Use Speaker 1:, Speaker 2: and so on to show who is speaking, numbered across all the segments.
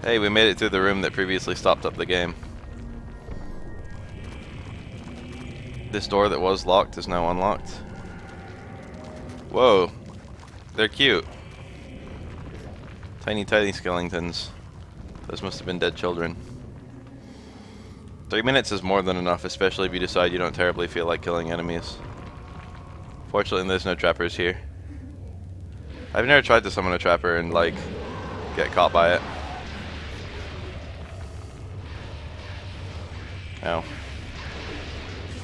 Speaker 1: Hey, we made it through the room that previously stopped up the game. This door that was locked is now unlocked. Whoa, they're cute. Tiny, tiny skeletons. Those must have been dead children. 3 minutes is more than enough, especially if you decide you don't terribly feel like killing enemies. Fortunately, there's no trappers here. I've never tried to summon a trapper and, like, get caught by it. No.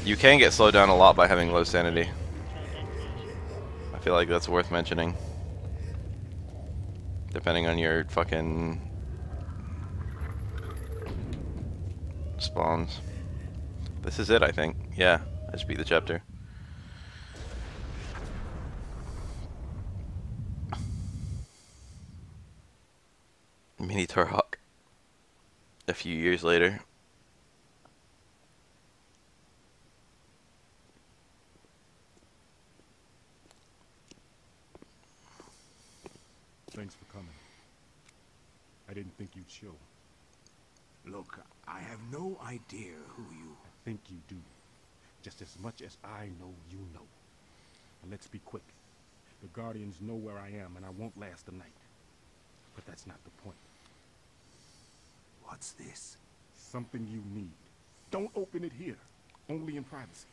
Speaker 1: You can get slowed down a lot by having low sanity. I feel like that's worth mentioning. Depending on your fucking spawns. This is it, I think. Yeah, I just beat the chapter. Mini Turhawk. A few years later.
Speaker 2: Thanks for coming. I didn't think you'd show.
Speaker 3: Look, I have no idea who you...
Speaker 2: I think you do. Just as much as I know you know. And let's be quick. The Guardians know where I am, and I won't last the night. But that's not the point.
Speaker 3: What's this?
Speaker 2: Something you need. Don't open it here. Only in privacy.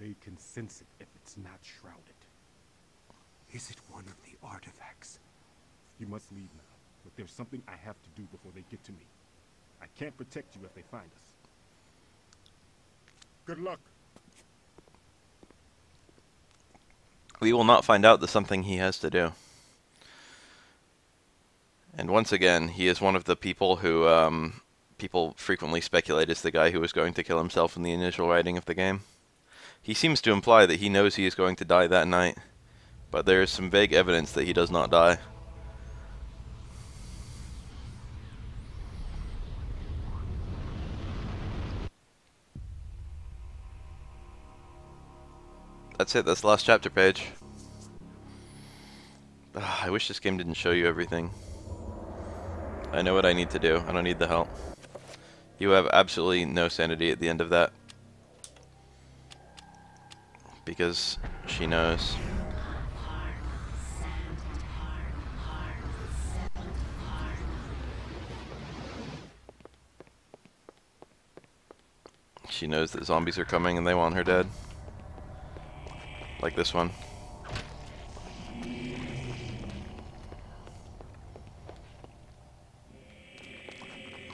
Speaker 2: They can sense it if it's not shrouded.
Speaker 3: Is it one of the artifacts?
Speaker 2: You must leave now. But there's something I have to do before they get to me. I can't protect you if they find us. Good luck.
Speaker 1: We will not find out the something he has to do. And once again, he is one of the people who people frequently speculate is the guy who was going to kill himself in the initial writing of the game. He seems to imply that he knows he is going to die that night, but there is some vague evidence that he does not die. That's it, that's the last chapter page. I wish this game didn't show you everything. I know what I need to do, I don't need the help. You have absolutely no sanity at the end of that. Because she knows. She knows that zombies are coming and they want her dead. Like this one.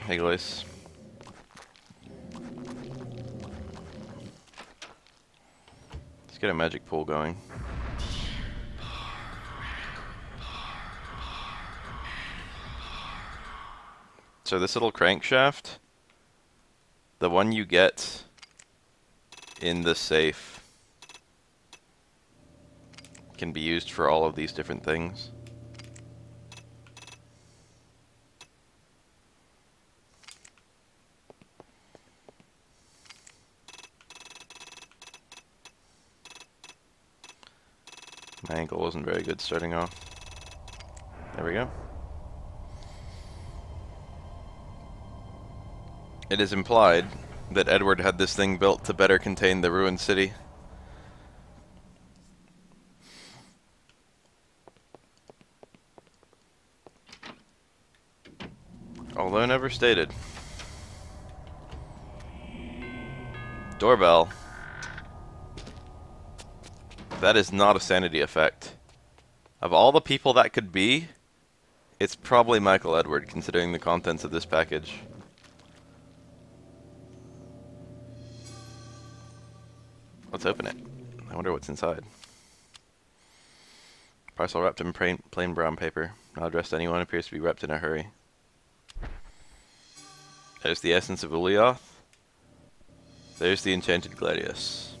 Speaker 1: Hey guys. Let's get a magic pool going. So this little crankshaft, the one you get in the safe, can be used for all of these different things. My ankle wasn't very good starting off. There we go. It is implied that Edward had this thing built to better contain the ruined city. Although never stated. Doorbell. That is not a sanity effect. Of all the people that could be, it's probably Michael Edward, considering the contents of this package. Let's open it. I wonder what's inside. Parcel wrapped in plain brown paper. Not addressed to anyone. Appears to be wrapped in a hurry. There's the essence of Ulioth. There's the enchanted gladius.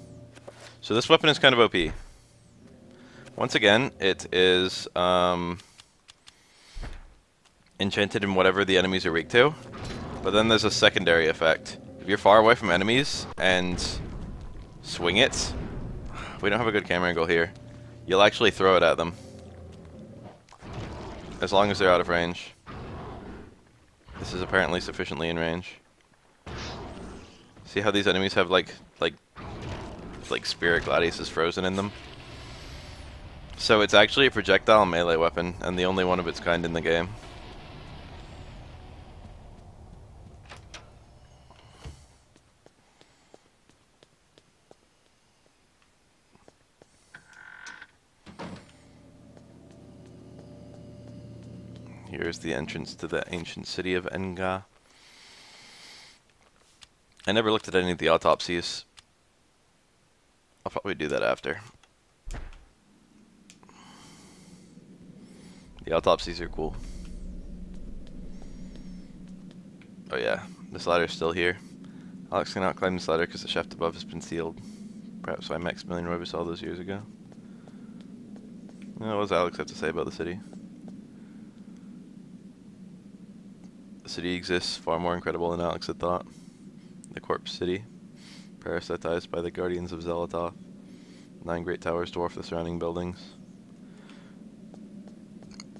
Speaker 1: So this weapon is kind of OP. Once again, it is enchanted in whatever the enemies are weak to. But then there's a secondary effect. If you're far away from enemies and swing it, we don't have a good camera angle here, you'll actually throw it at them. As long as they're out of range. This is apparently sufficiently in range. See how these enemies have like spirit gladiuses frozen in them? So it's actually a projectile melee weapon, and the only one of its kind in the game. Here's the entrance to the ancient city of Enga. I never looked at any of the autopsies. I'll probably do that after. The autopsies are cool. Oh yeah, this ladder's still here. Alex cannot climb this ladder because the shaft above has been sealed. Perhaps why Maximilian Roybus all those years ago. What does Alex have to say about the city? The city exists, far more incredible than Alex had thought. The corpse city, parasitized by the guardians of Zelatoth. 9 great towers dwarf the surrounding buildings.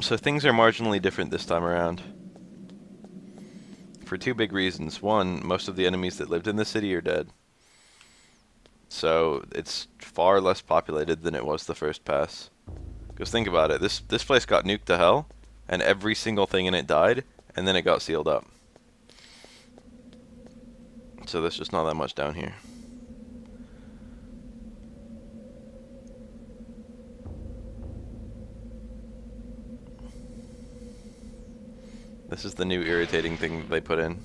Speaker 1: So things are marginally different this time around. For 2 big reasons. One, most of the enemies that lived in the city are dead. So it's far less populated than it was the first pass. Because think about it, this place got nuked to hell, and every single thing in it died, and then it got sealed up. So there's just not that much down here. This is the new irritating thing that they put in.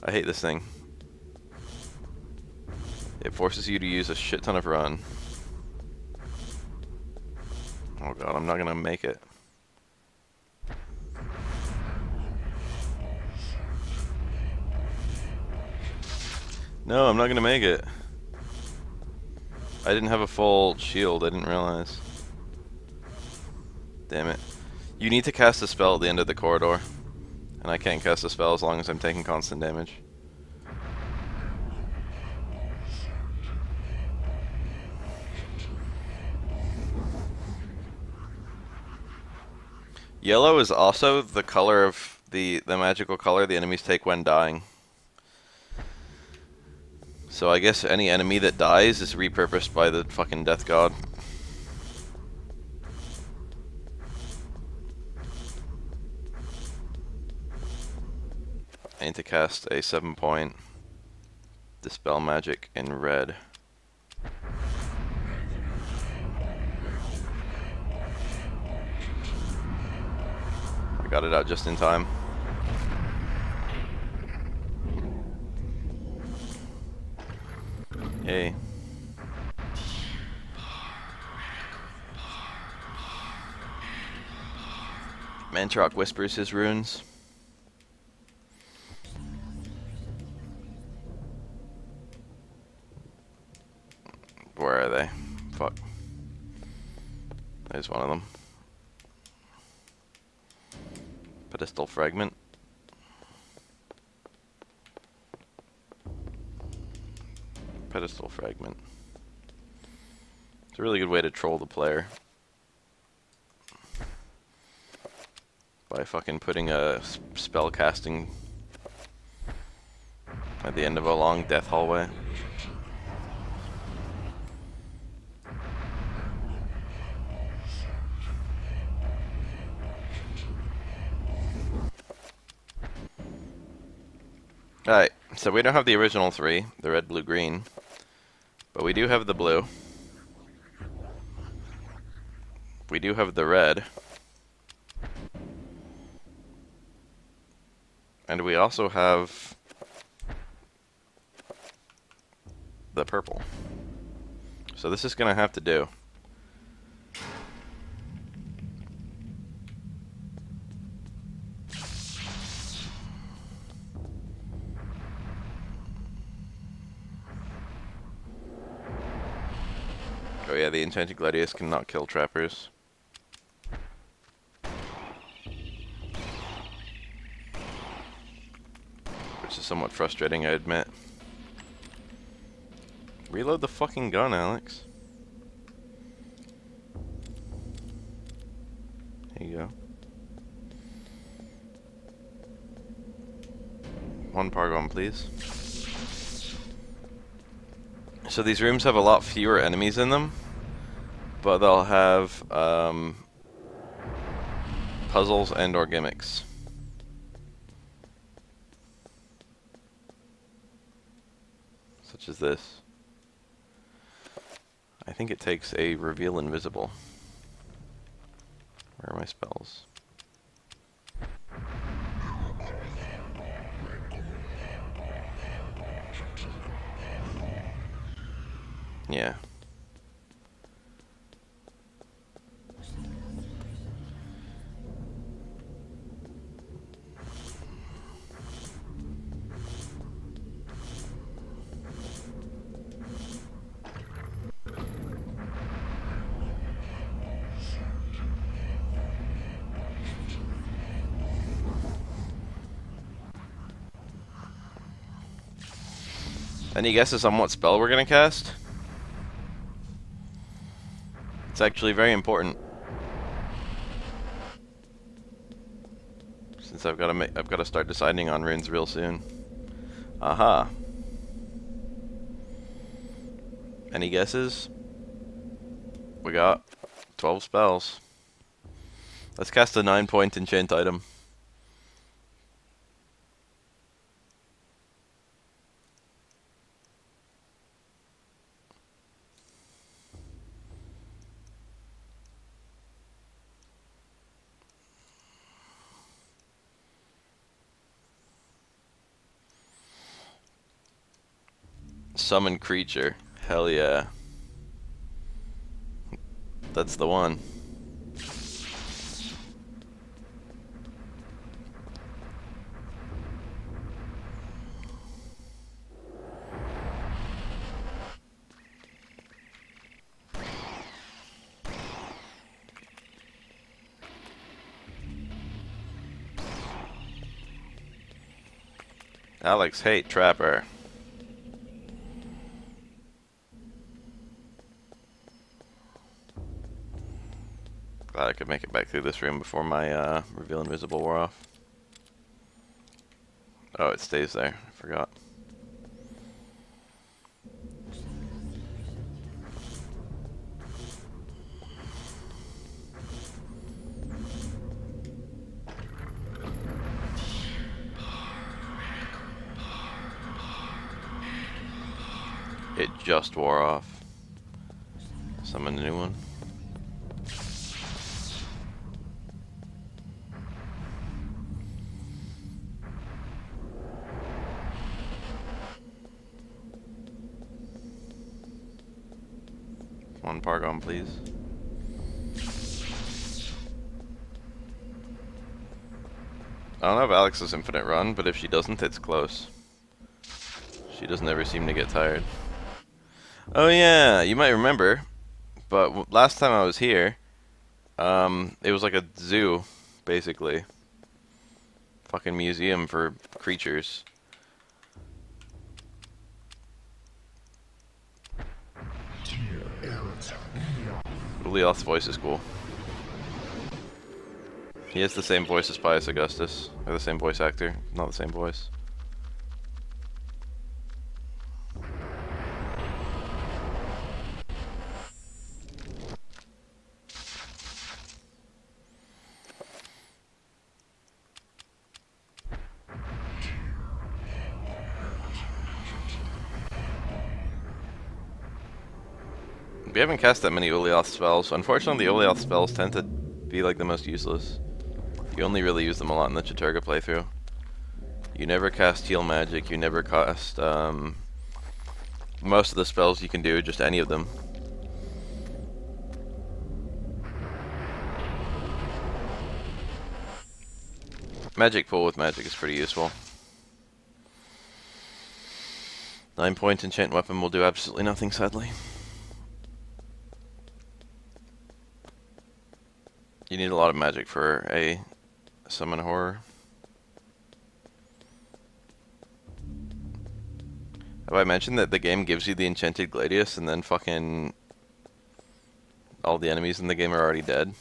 Speaker 1: I hate this thing. It forces you to use a shit ton of run. Oh god, I'm not gonna make it. No, I'm not gonna make it. I didn't have a full shield, I didn't realize. Damn it. You need to cast a spell at the end of the corridor. And I can't cast a spell as long as I'm taking constant damage. Yellow is also the color of the magical color the enemies take when dying. So I guess any enemy that dies is repurposed by the fucking death god. I need to cast a 7-point Dispel Magic in red. I got it out just in time. Yay. Mantrock whispers his runes. Where are they? Fuck. There's one of them. Pedestal fragment. Pedestal fragment. It's a really good way to troll the player. By fucking putting a spell casting at the end of a long death hallway. Alright, so we don't have the original 3, the red, blue, green, but we do have the blue. We do have the red. And we also have the purple. So this is gonna have to do. Oh yeah, the enchanted gladius cannot kill trappers. Which is somewhat frustrating, I admit. Reload the fucking gun, Alex. Here you go. One Pargon, please. So these rooms have a lot fewer enemies in them, but they'll have puzzles and or gimmicks. Such as this. I think it takes a reveal invisible. Where are my spells? Yeah. Any guesses on what spell we're gonna cast? It's actually very important, since I've got to start deciding on runes real soon. Aha. Any guesses? We got 12 spells. Let's cast a 9-point enchant item. Summon creature. Hell yeah. That's the one. Alex hate Trapper. Glad I could make it back through this room before my reveal invisible wore off. Oh, it stays there. I forgot. It just wore off. Summon a new one. One Pargon, please. I don't know if Alex has infinite run, but if she doesn't, it's close. She doesn't ever seem to get tired. Oh yeah, you might remember, but last time I was here, it was like a zoo, basically. Fucking museum for creatures. Leoth's voice is cool. He has the same voice as Pius Augustus, or the same voice actor, not the same voice. We haven't cast that many Ulioth spells. Unfortunately, the Ulioth spells tend to be like the most useless. You only really use them a lot in the Chaturga playthrough. You never cast heal magic, you never cast, most of the spells you can do, just any of them. Magic pull with magic is pretty useful. 9-point enchant weapon will do absolutely nothing, sadly. You need a lot of magic for a summon horror. Have I mentioned that the game gives you the enchanted Gladius and then fucking all the enemies in the game are already dead?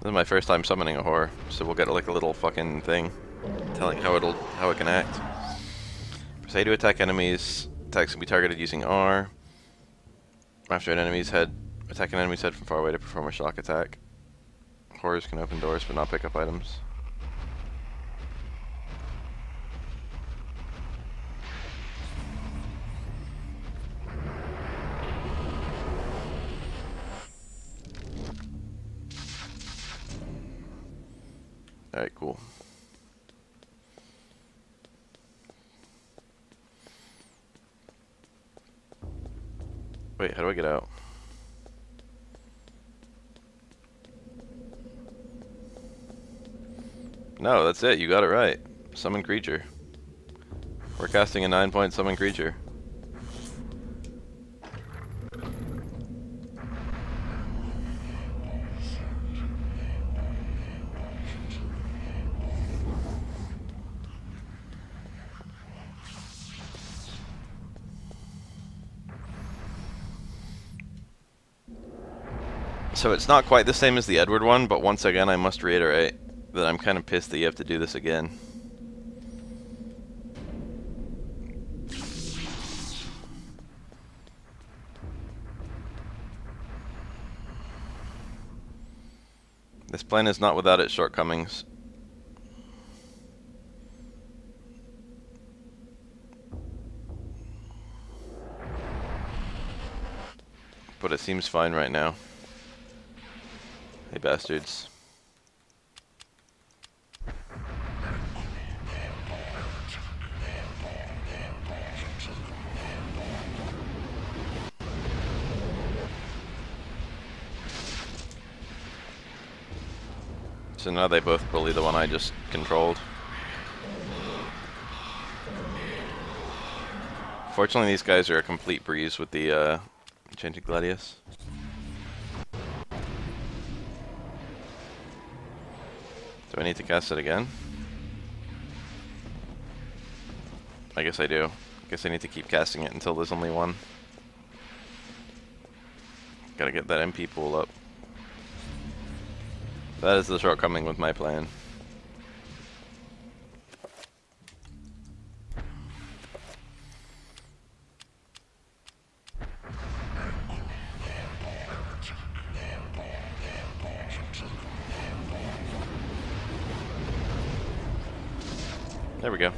Speaker 1: This is my first time summoning a horror, so we'll get like a little fucking thing telling how it can act. Press A to attack enemies. Attacks can be targeted using R. After an enemy's head, attack an enemy's head from far away to perform a shock attack. Horrors can open doors but not pick up items. Alright, cool. Wait, how do I get out? No, that's it. You got it right. Summon creature. We're casting a 9-point summon creature. So it's not quite the same as the Edward one, but once again I must reiterate that I'm kind of pissed that you have to do this again. This plan is not without its shortcomings. But it seems fine right now. Hey bastards. So now they both bully the one I just controlled. Fortunately these guys are a complete breeze with the Enchanted Gladius. Do I need to cast it again? I guess I do. I guess I need to keep casting it until there's only one. Gotta get that MP pool up. That is the shortcoming with my plan. There we go.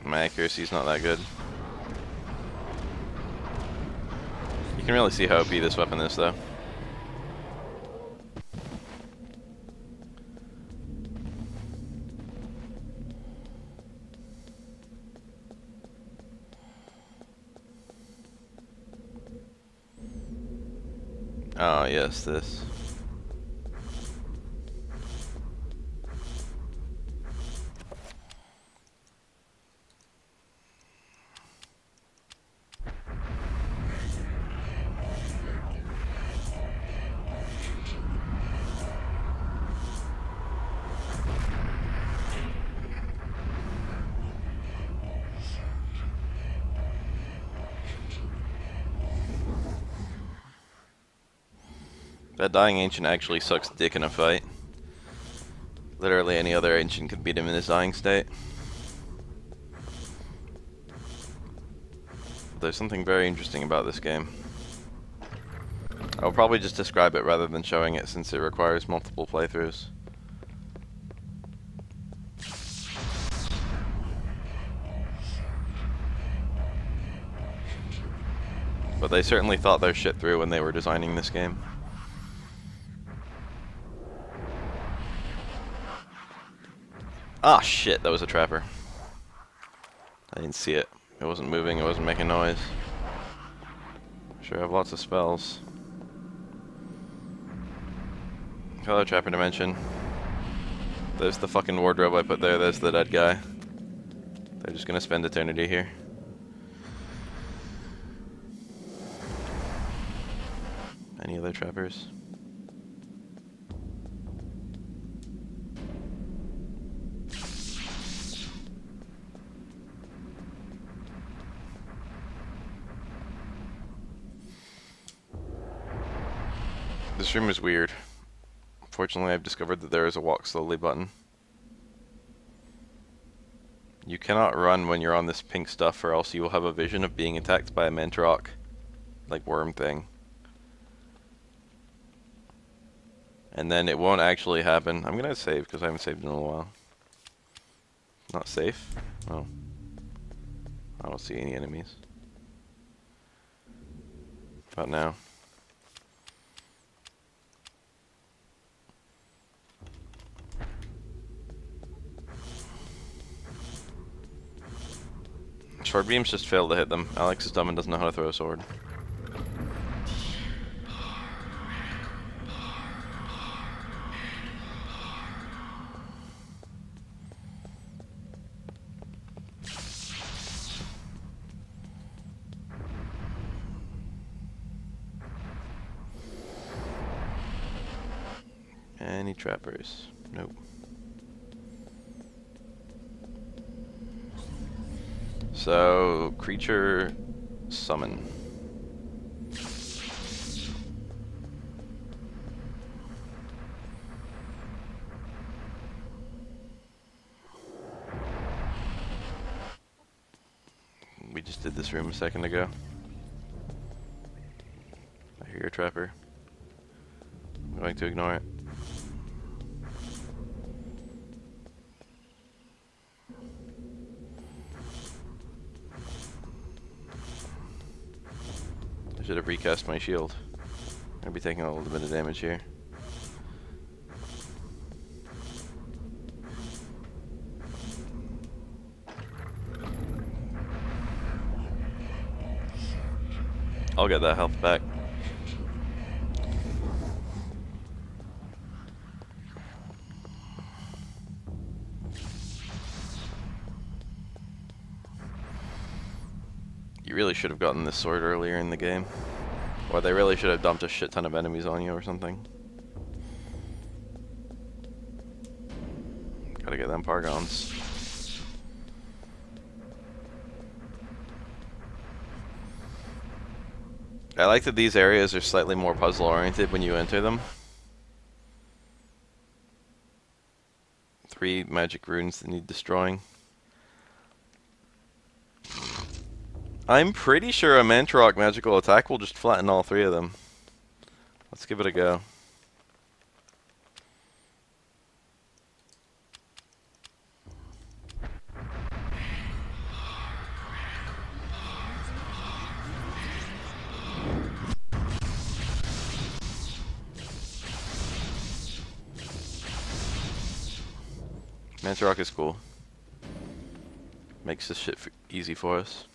Speaker 1: My accuracy's not that good. You can really see how OP this weapon is, though. Oh, yes, this. That dying ancient actually sucks dick in a fight. Literally any other ancient could beat him in his dying state. There's something very interesting about this game. I'll probably just describe it rather than showing it since it requires multiple playthroughs. But they certainly thought their shit through when they were designing this game. Ah, shit, that was a trapper. I didn't see it. It wasn't moving, it wasn't making noise. Sure have lots of spells. Hello, Trapper Dimension. There's the fucking wardrobe I put there, there's the dead guy. They're just gonna spend eternity here. Any other trappers? This room is weird. Fortunately, I've discovered that there is a walk slowly button. You cannot run when you're on this pink stuff, or else you will have a vision of being attacked by a Mentrock, like worm thing. And then it won't actually happen. I'm gonna save because I haven't saved in a while. Not safe? Oh. I don't see any enemies. About now. Sword beams just fail to hit them. Alex is dumb and doesn't know how to throw a sword. Any trappers? Nope. So, creature summon. We just did this room a second ago. I hear a trapper. I'm going to ignore it. I should have recast my shield. I'm gonna be taking a little bit of damage here. I'll get that health back. You really should have gotten this sword earlier in the game. Or they really should have dumped a shit ton of enemies on you or something. Gotta get them Pargons. I like that these areas are slightly more puzzle oriented when you enter them. 3 magic runes that need destroying. I'm pretty sure a Mentrock magical attack will just flatten all 3 of them. Let's give it a go. Mentrock is cool. Makes this shit easy for us.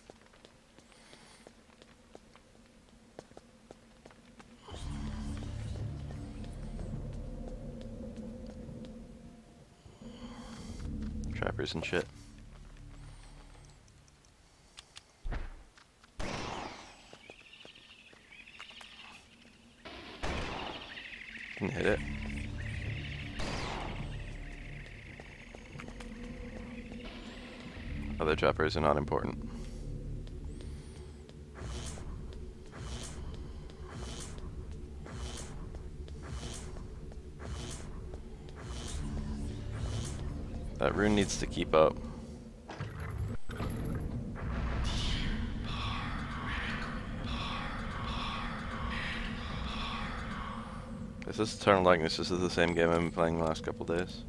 Speaker 1: Trappers and shit. Can hit it. Other trappers are not important. That rune needs to keep up. This is Eternal Darkness. This is the same game I've been playing the last couple days.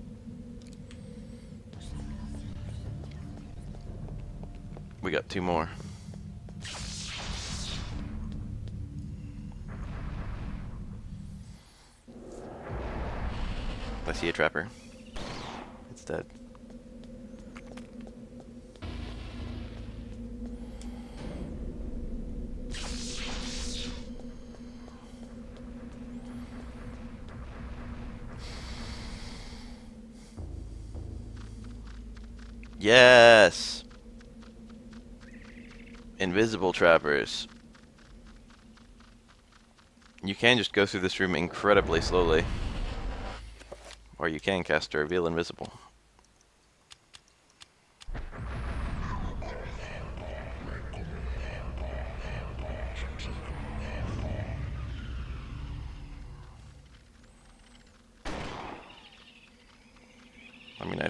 Speaker 1: We got 2 more. I see a trapper. It's dead. Yes! Invisible trappers. You can just go through this room incredibly slowly. Or you can cast a Reveal Invisible.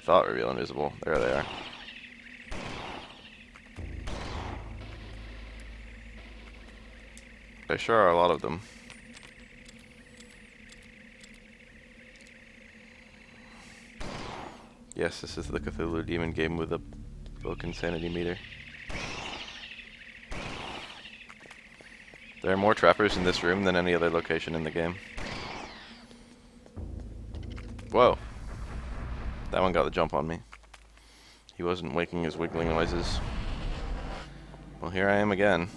Speaker 1: thought reveal invisible. There they are. There sure are a lot of them. Yes, this is the Cthulhu demon game with a broken sanity meter. There are more trappers in this room than any other location in the game. Whoa. That one got the jump on me. He wasn't making his wiggling noises. Well, here I am again.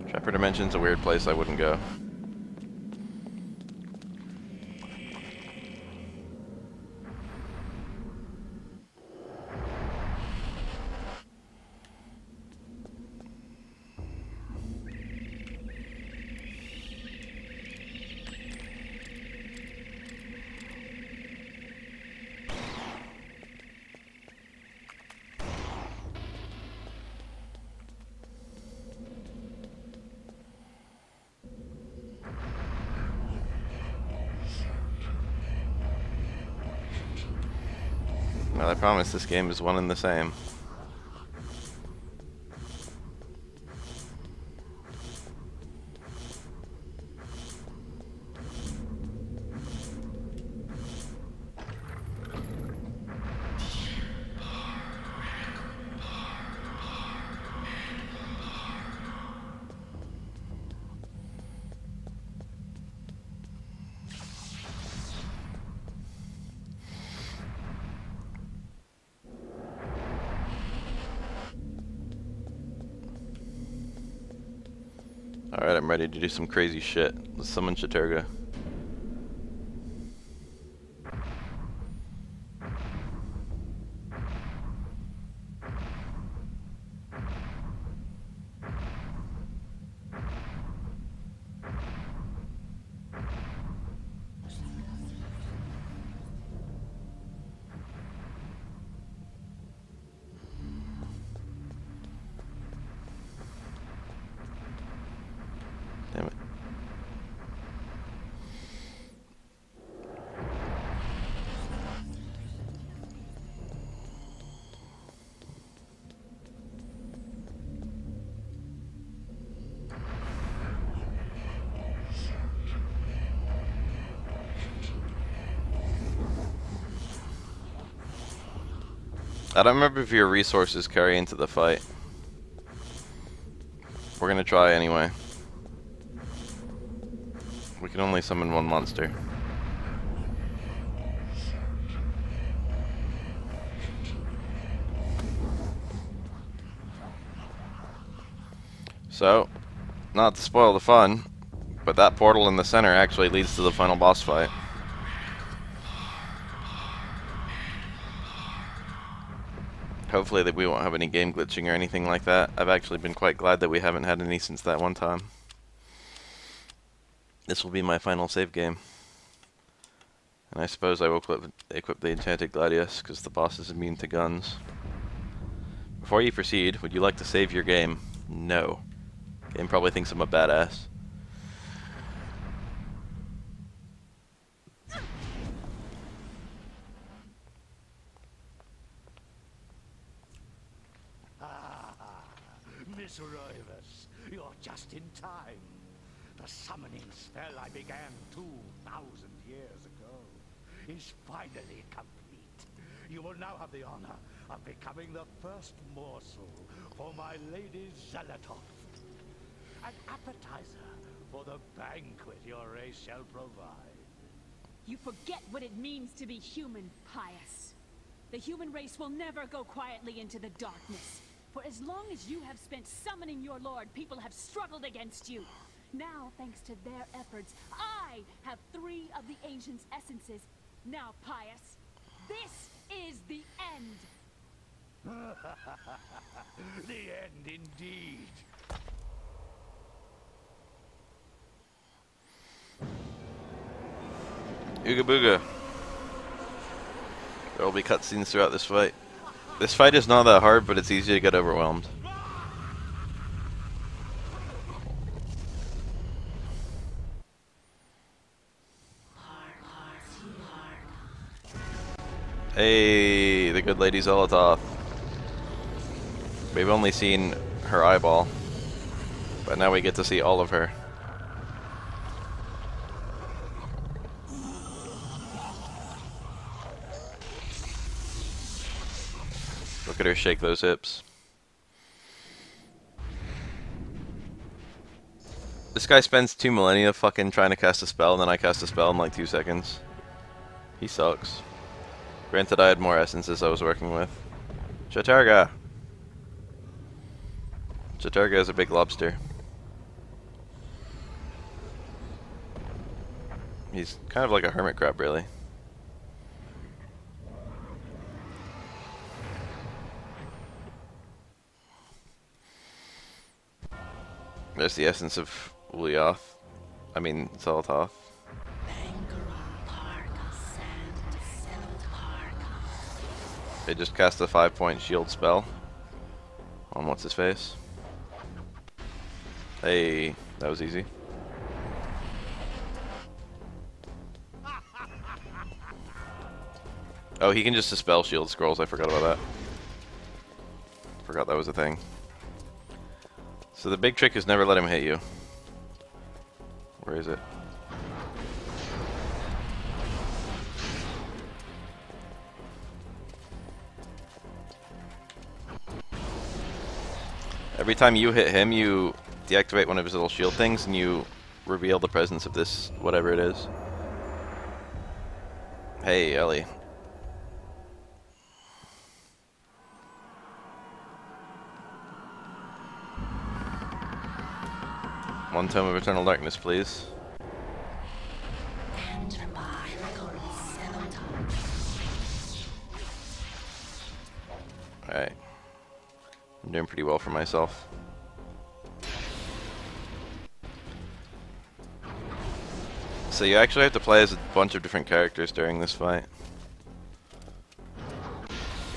Speaker 1: Trapper Dimension's a weird place I wouldn't go. Well, I promise this game is one and the same. Alright, I'm ready to do some crazy shit. Let's summon Shaturga. Damn it. I don't remember if your resources carry into the fight. We're gonna try anyway. We can only summon one monster. So, not to spoil the fun, but that portal in the center actually leads to the final boss fight. Hopefully that we won't have any game glitching or anything like that. I've actually been quite glad that we haven't had any since that one time. This will be my final save game. And I suppose I will equip the Enchanted Gladius, because the boss is immune to guns. Before you proceed, would you like to save your game? No. Game probably thinks I'm a badass.
Speaker 4: Miss Rivers, you're just in time. The summoning spell I began 2,000 years ago is finally complete. You will now have the honor of becoming the first morsel for my lady Zelototh. An appetizer for the banquet your race shall provide.
Speaker 5: You forget what it means to be human, Pious. The human race will never go quietly into the darkness. For as long as you have spent summoning your lord, people have struggled against you. Now, thanks to their efforts, I have 3 of the Ancient's essences. Now, Pious, this is the end.
Speaker 4: The end indeed.
Speaker 1: Ooga booga. There will be cutscenes throughout this fight. This fight is not that hard, but it's easy to get overwhelmed. Hey, the good lady Zolototh. We've only seen her eyeball, but now we get to see all of her. Look at her shake those hips. This guy spends 2 millennia fucking trying to cast a spell, and then I cast a spell in like 2 seconds. He sucks. Granted, I had more essences I was working with. Chaturga! Chaturga is a big lobster. He's kind of like a hermit crab, really. There's the essence of Ulyaoth. I mean, Zolototh. They just cast a 5-point shield spell on what's his face. Hey, that was easy. Oh, he can just dispel shield scrolls. I forgot about that. Forgot that was a thing. So the big trick is never let him hit you. Where is it? Every time you hit him, you deactivate one of his little shield things and you reveal the presence of this, whatever it is. Hey, Ellie. One tome of Eternal Darkness, please. Alright. I'm doing pretty well for myself. So you actually have to play as a bunch of different characters during this fight.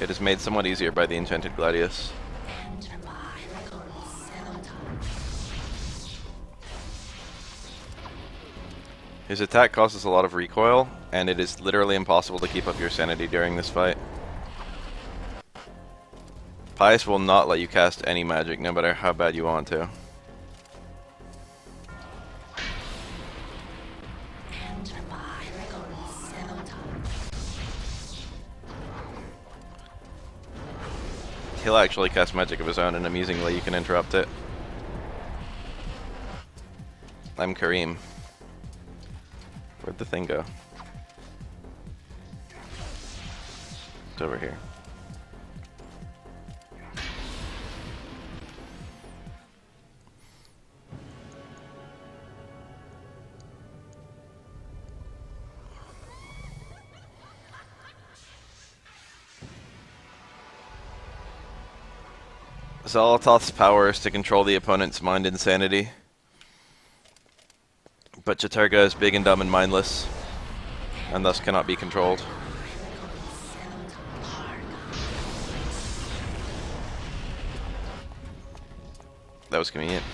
Speaker 1: It is made somewhat easier by the Enchanted Gladius. His attack causes a lot of recoil, and it is literally impossible to keep up your sanity during this fight. Pius will not let you cast any magic, no matter how bad you want to. He'll actually cast magic of his own, and amusingly you can interrupt it. I'm Kareem. Where'd the thing go? It's over here. Zolototh's power is to control the opponent's mind and sanity. But Chaturga is big and dumb and mindless, and thus cannot be controlled. That was convenient.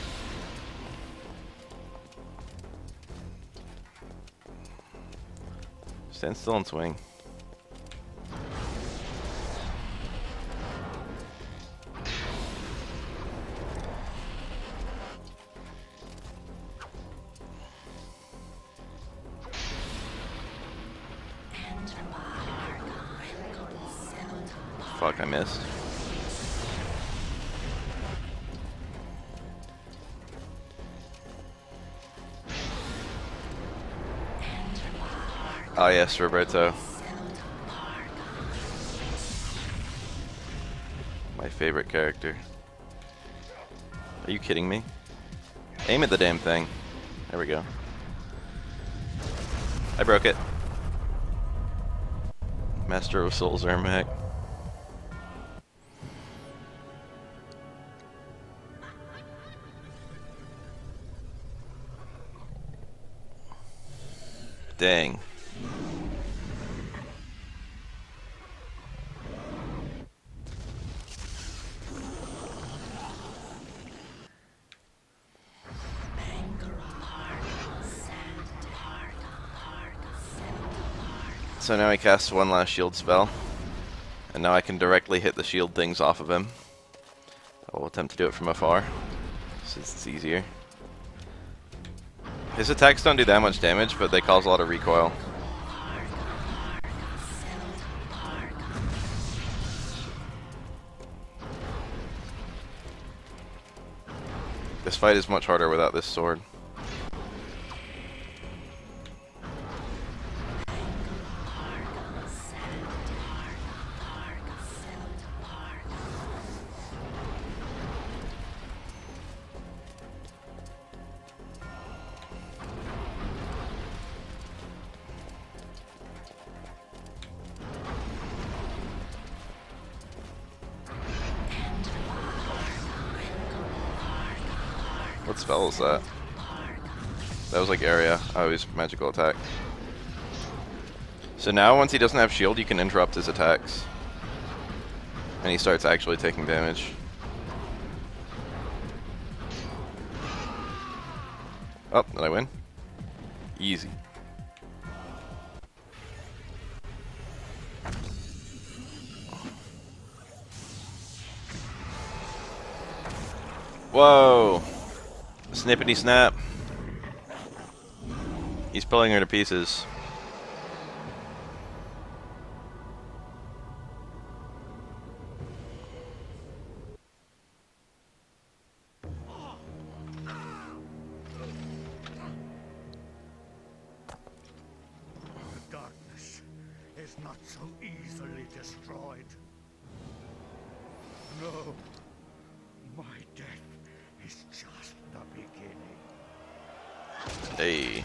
Speaker 1: Stand still and swing. Fuck, I missed. Ah yes, Roberto. My favorite character. Are you kidding me? Aim at the damn thing. There we go. I broke it. Master of Souls Ermac. Dang. So now he casts one last shield spell. And now I can directly hit the shield things off of him. I will attempt to do it from afar, since it's easier. His attacks don't do that much damage, but they cause a lot of recoil. This fight is much harder without this sword. What spell is that? That was like area. Oh, he's magical attack. So now once he doesn't have shield, you can interrupt his attacks. And he starts actually taking damage. Oh, did I win? Easy. Whoa! Snippety snap. He's pulling her to pieces.
Speaker 4: The darkness is not so easily destroyed. No, my death is just the beginning.
Speaker 1: Hey.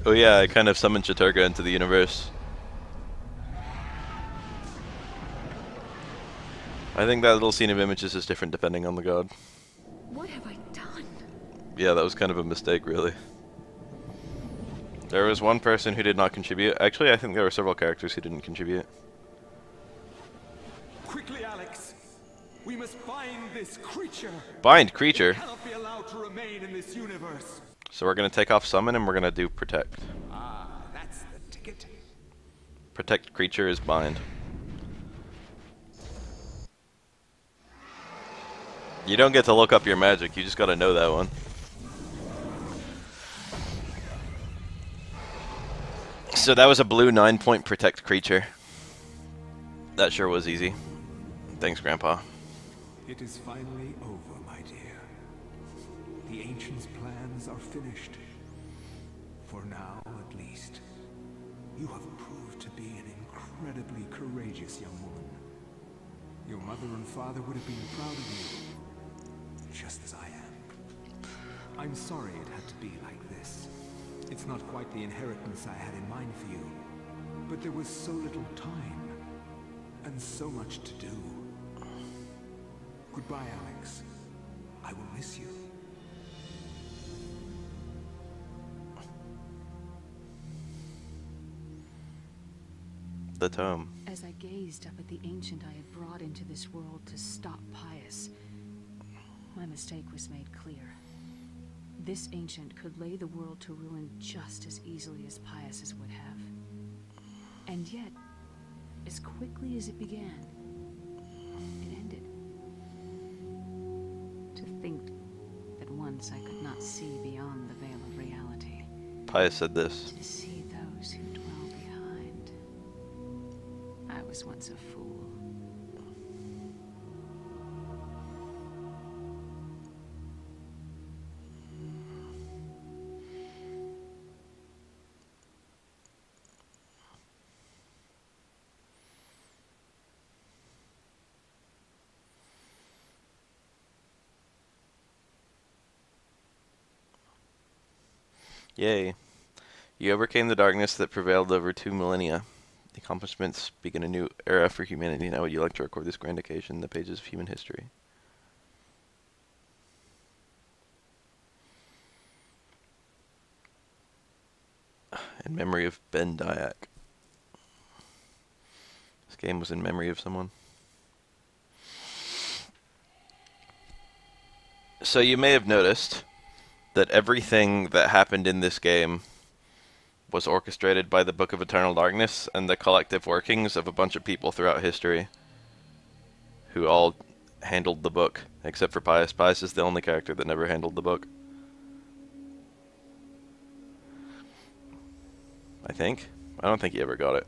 Speaker 1: Oh yeah, I kind of summoned Chaturga into the universe. I think that little scene of images is different depending on the god.
Speaker 5: What have I done?
Speaker 1: Yeah, that was kind of a mistake, really. There was one person who did not contribute. Actually, I think there were several characters who didn't contribute.
Speaker 6: Quickly, Alex! We must find this creature!
Speaker 1: Bind creature?
Speaker 6: It cannot be allowed to remain in this universe!
Speaker 1: So we're going to take off summon and we're going to do protect.
Speaker 6: Ah, that's the ticket.
Speaker 1: Protect creature is bind. You don't get to look up your magic, you just got to know that one. So that was a blue 9-point protect creature. That sure was easy. Thanks, Grandpa.
Speaker 3: It is finally over, my dear. The Ancients' plans are finished. For now, at least. You have proved to be an incredibly courageous young woman. Your mother and father would have been proud of you, just as I am. I'm sorry it had to be like this. It's not quite the inheritance I had in mind for you, but there was so little time, and so much to do. Goodbye, Alex. I will miss you.
Speaker 1: The tome.
Speaker 5: As I gazed up at the ancient I had brought into this world to stop Pius, my mistake was made clear. This ancient could lay the world to ruin just as easily as Pius's would have. And yet, as quickly as it began, it ended. To think that once I could not see beyond the veil of reality.
Speaker 1: Pius said this.
Speaker 5: To see those who dwell behind. I was once a fool.
Speaker 1: Yay. You overcame the darkness that prevailed over 2 millennia. The accomplishments begin a new era for humanity. Now would you like to record this grand occasion in the pages of human history? In memory of Ben Dyack. This game was in memory of someone. So you may have noticed that everything that happened in this game was orchestrated by the Book of Eternal Darkness and the collective workings of a bunch of people throughout history who all handled the book, except for Pius. Pius is the only character that never handled the book. I think. I don't think he ever got it.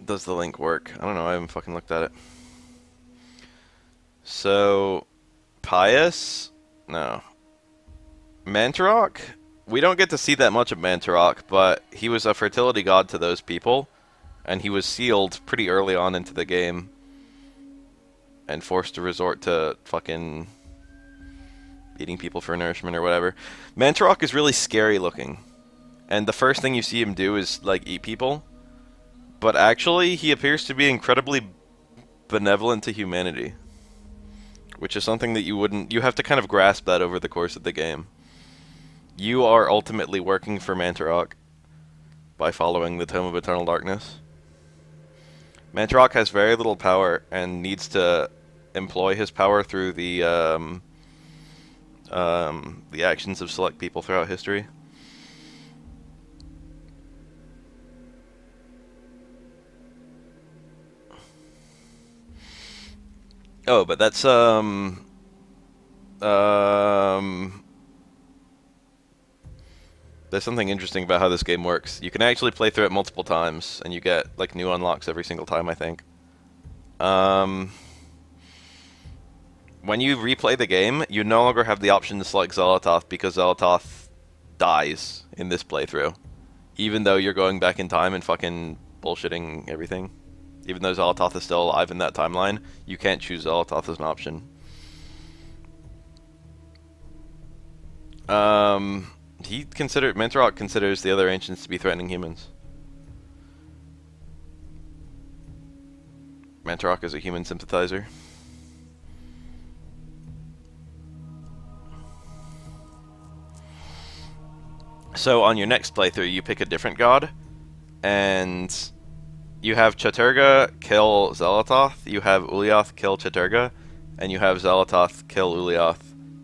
Speaker 1: Does the link work? I don't know, I haven't fucking looked at it. So, Pius? No. Mantarok? We don't get to see that much of Mantarok, but he was a fertility god to those people, and he was sealed pretty early on into the game, and forced to resort to fucking eating people for nourishment or whatever. Mantarok is really scary looking, and the first thing you see him do is, like, eat people. But actually, he appears to be incredibly benevolent to humanity. Which is something that you have to kind of grasp that over the course of the game. You are ultimately working for Mantarok by following the Tome of Eternal Darkness. Mantarok has very little power and needs to employ his power through the actions of select people throughout history. Oh, but that's, there's something interesting about how this game works. You can actually play through it multiple times, and you get, like, new unlocks every single time, I think. When you replay the game, you no longer have the option to select Xalatoth, because Xalatoth dies in this playthrough. Even though you're going back in time and fucking bullshitting everything. Even though Xalatoth is still alive in that timeline, you can't choose Xalatoth as an option. Mantarok considers the other ancients to be threatening humans. Mantarok is a human sympathizer. So on your next playthrough, you pick a different god, and you have Chaturga kill Xalatoth, you have Ulyaoth kill Chaturga, and you have Xalatoth kill Ulyaoth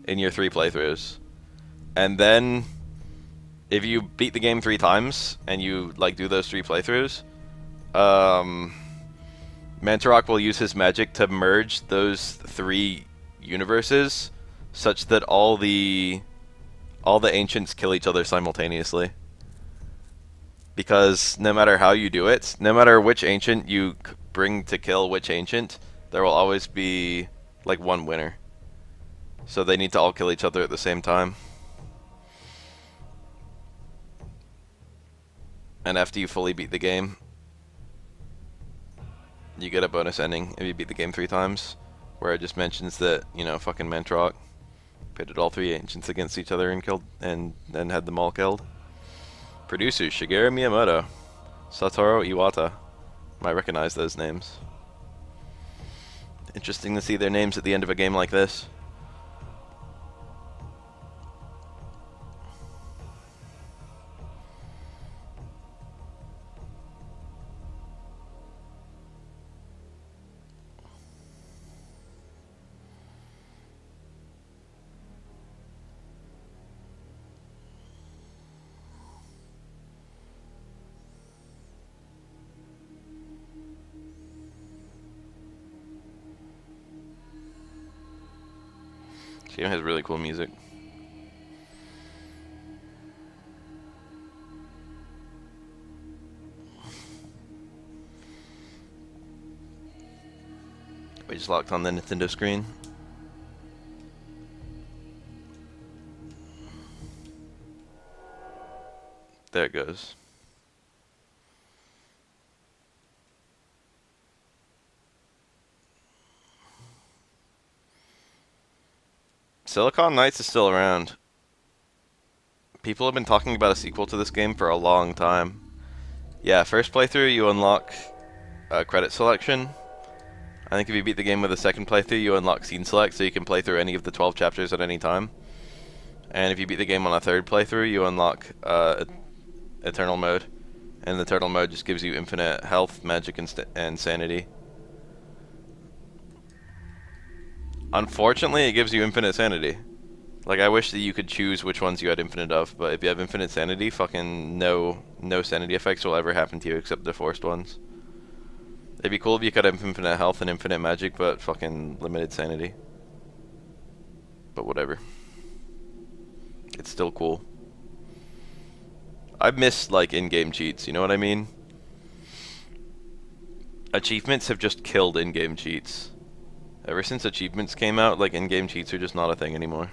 Speaker 1: in your 3 playthroughs. And then, if you beat the game 3 times, and you, like, do those 3 playthroughs, Mantarok will use his magic to merge those 3 universes, such that all the ancients kill each other simultaneously. Because no matter how you do it, no matter which ancient you bring to kill which ancient, there will always be, like, one winner. So they need to all kill each other at the same time. And after you fully beat the game, you get a bonus ending if you beat the game 3 times, where it just mentions that, you know, fucking Mantarok pitted all 3 ancients against each other and killed, and had them all killed. Producers Shigeru Miyamoto, Satoru Iwata. Might recognize those names. Interesting to see their names at the end of a game like this. This game has really cool music. We just locked on the Nintendo screen. There it goes. Silicon Knights is still around. People have been talking about a sequel to this game for a long time. Yeah, first playthrough you unlock credit selection. I think if you beat the game with a second playthrough you unlock scene select, so you can play through any of the 12 chapters at any time. And if you beat the game on a third playthrough you unlock Eternal mode. And the Eternal mode just gives you infinite health, magic, and sanity. Unfortunately, it gives you infinite sanity. Like, I wish that you could choose which ones you had infinite of, but if you have infinite sanity, fucking no sanity effects will ever happen to you except the forced ones. It'd be cool if you could have infinite health and infinite magic, but fucking limited sanity. But whatever. It's still cool. I miss, like, in-game cheats, you know what I mean? Achievements have just killed in-game cheats. Ever since achievements came out, like, in-game cheats are just not a thing anymore.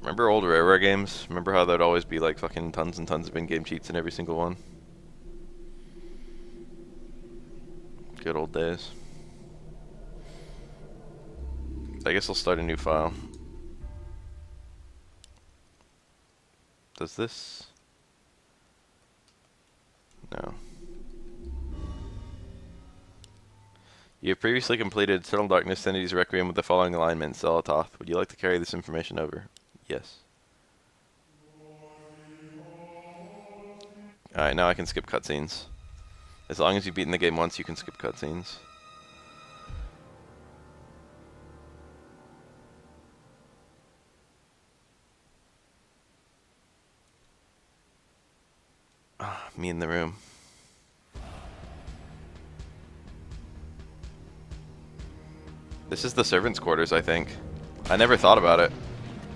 Speaker 1: Remember old Rare games? Remember how there'd always be like fucking tons and tons of in-game cheats in every single one? Good old days. I guess I'll start a new file. Does this? No. You have previously completed Eternal Darkness Sanity's Requiem with the following alignment, Zelatoth. Would you like to carry this information over? Yes. Alright, now I can skip cutscenes. As long as you've beaten the game once, you can skip cutscenes. Ah, me in the room. This is the servants' quarters, I think. I never thought about it.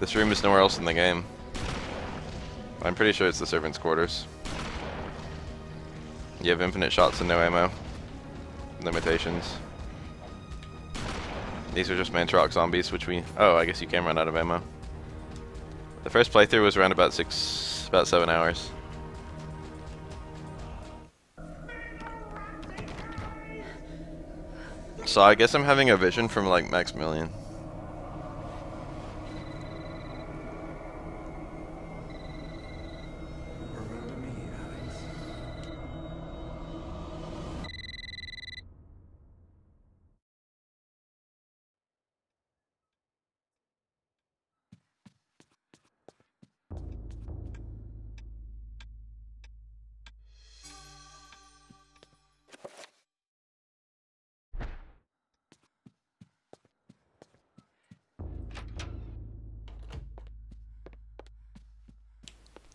Speaker 1: This room is nowhere else in the game. I'm pretty sure it's the servants' quarters. You have infinite shots and no ammo. Limitations. These are just Mantrock zombies, which we... Oh, I guess you can run out of ammo. The first playthrough was around about 7 hours. So I guess I'm having a vision from like Maximilian.